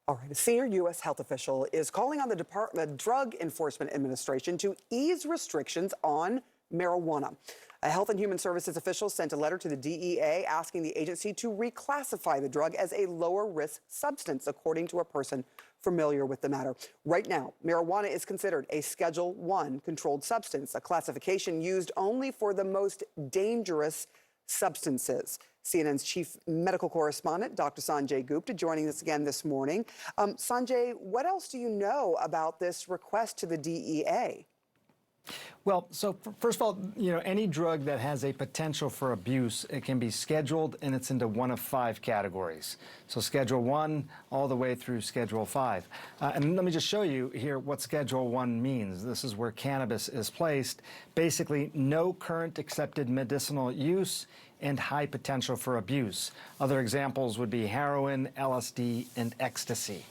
All right, a senior U.S. health official is calling on the Department of Drug Enforcement Administration to ease restrictions on marijuana. A Health and Human Services official sent a letter to the DEA asking the agency to reclassify the drug as a lower risk substance, according to a person familiar with the matter. Right now, marijuana is considered a Schedule I controlled substance, a classification used only for the most dangerous substances. CNN's chief medical correspondent, Dr. Sanjay Gupta, joining us again this morning. Sanjay, what else do you know about this request to the DEA? Well, so first of all, any drug that has a potential for abuse, it can be scheduled, and it's into one of 5 categories. So Schedule I all the way through Schedule 5. And let me just show you here what Schedule I means. This is where cannabis is placed. Basically, no current accepted medicinal use and high potential for abuse. Other examples would be heroin, LSD, and ecstasy.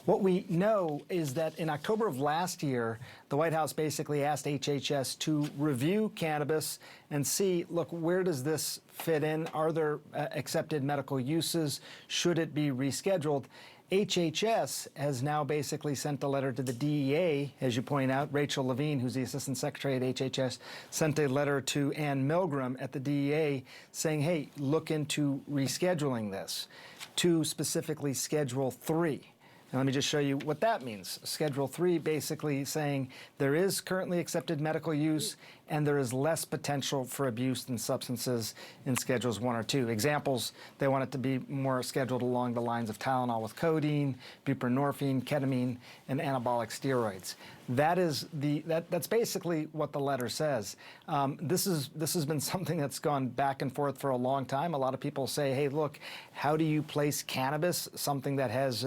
What we know is that in October of last year, the White House basically asked HHS to review cannabis and see, look, where does this fit in? Are there accepted medical uses? Should it be rescheduled? HHS has now basically sent a letter to the DEA, as you point out. Rachel Levine, who's the Assistant Secretary at HHS, sent a letter to Ann Milgram at the DEA saying, hey, look into rescheduling this to specifically Schedule 3. And let me just show you what that means. Schedule 3 basically saying there is currently accepted medical use and there is less potential for abuse than substances in Schedules 1 or 2. Examples, they want it to be more scheduled along the lines of Tylenol with codeine, buprenorphine, ketamine, and anabolic steroids. That's basically what the letter says. This has been something that's gone back and forth for a long time. A lot of people say, hey, look, how do you place cannabis, something that has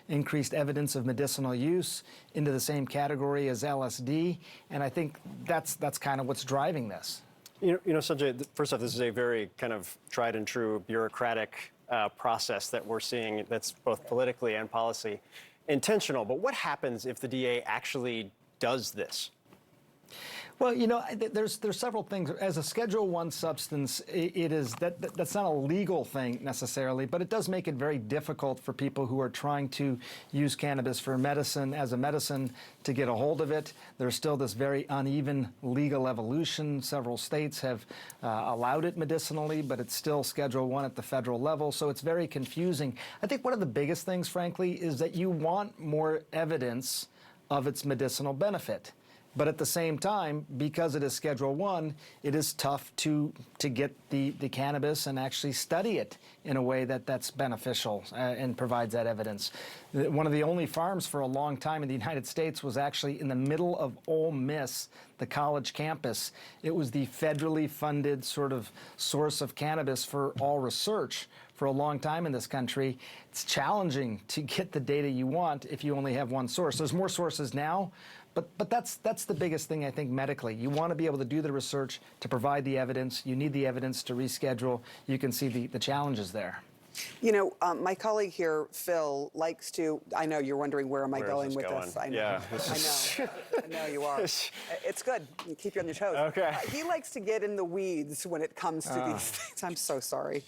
increased evidence of medicinal use, into the same category as LSD? And I think that's kind of what's driving this. Sanjay, first off, this is a very kind of tried and true bureaucratic process that we're seeing that's both politically and policy intentional. But what happens if the DA actually does this? Well, there's several things. As a Schedule I substance, that's not a legal thing necessarily, but it does make it very difficult for people who are trying to use cannabis for medicine, as a medicine, to get a hold of it. There's still this very uneven legal evolution. Several states have allowed it medicinally, but it's still Schedule I at the federal level, so it's very confusing. I think one of the biggest things, frankly, is that you want more evidence of its medicinal benefit. But at the same time, because it is Schedule I, it is tough to get the cannabis and actually study it in a way that's beneficial and provides that evidence. One of the only farms for a long time in the United States was actually in the middle of Ole Miss, the college campus. It was the federally funded sort of source of cannabis for all research for a long time in this country. It's challenging to get the data you want if you only have one source. There's more sources now, but that's the biggest thing, I think, medically. You want to be able to do the research to provide the evidence. You need the evidence to reschedule. You can see the challenges there. My colleague here, Phil, likes to, I know you're wondering where am I going with this. I know. Yeah. I know. I know you are. It's good. You keep you on your toes. Okay. He likes to get in the weeds when it comes to these things. I'm so sorry.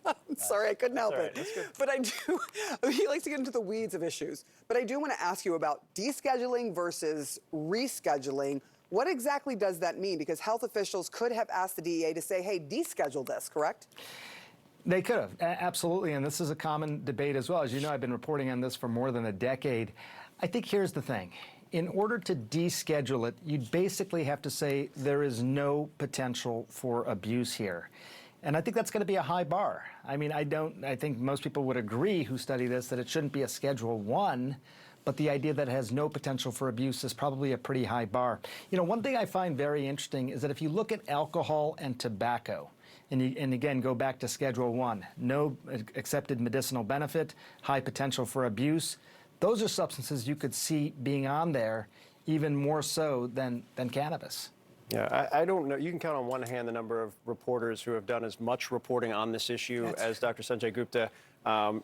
I'm sorry, I couldn't help it. But I do, he likes to get into the weeds of issues. But I do want to ask you about descheduling versus rescheduling. What exactly does that mean? Because health officials could have asked the DEA to say, hey, deschedule this, correct? They could have, absolutely, and this is a common debate as well. As you know, I've been reporting on this for more than a decade. I think here's the thing. In order to deschedule it, you'd basically have to say there is no potential for abuse here. And I think that's going to be a high bar. I mean, I think most people would agree who study this that it shouldn't be a Schedule I, but the idea that it has no potential for abuse is probably a pretty high bar. One thing I find very interesting is that if you look at alcohol and tobacco, and again, go back to Schedule I, no accepted medicinal benefit, high potential for abuse, those are substances you could see being on there even more so than cannabis. Yeah, I don't know. You can count on one hand the number of reporters who have done as much reporting on this issue as Dr. Sanjay Gupta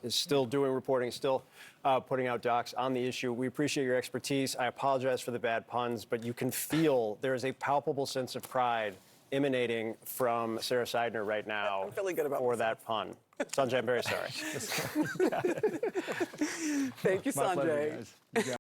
is still doing reporting, still putting out docs on the issue. We appreciate your expertise. I apologize for the bad puns, but you can feel there is a palpable sense of pride emanating from Sarah Seidner right now. I'm feeling good about for that pun. Sanjay, I'm very sorry. Thank you, My pleasure, Sanjay. guys. You got it.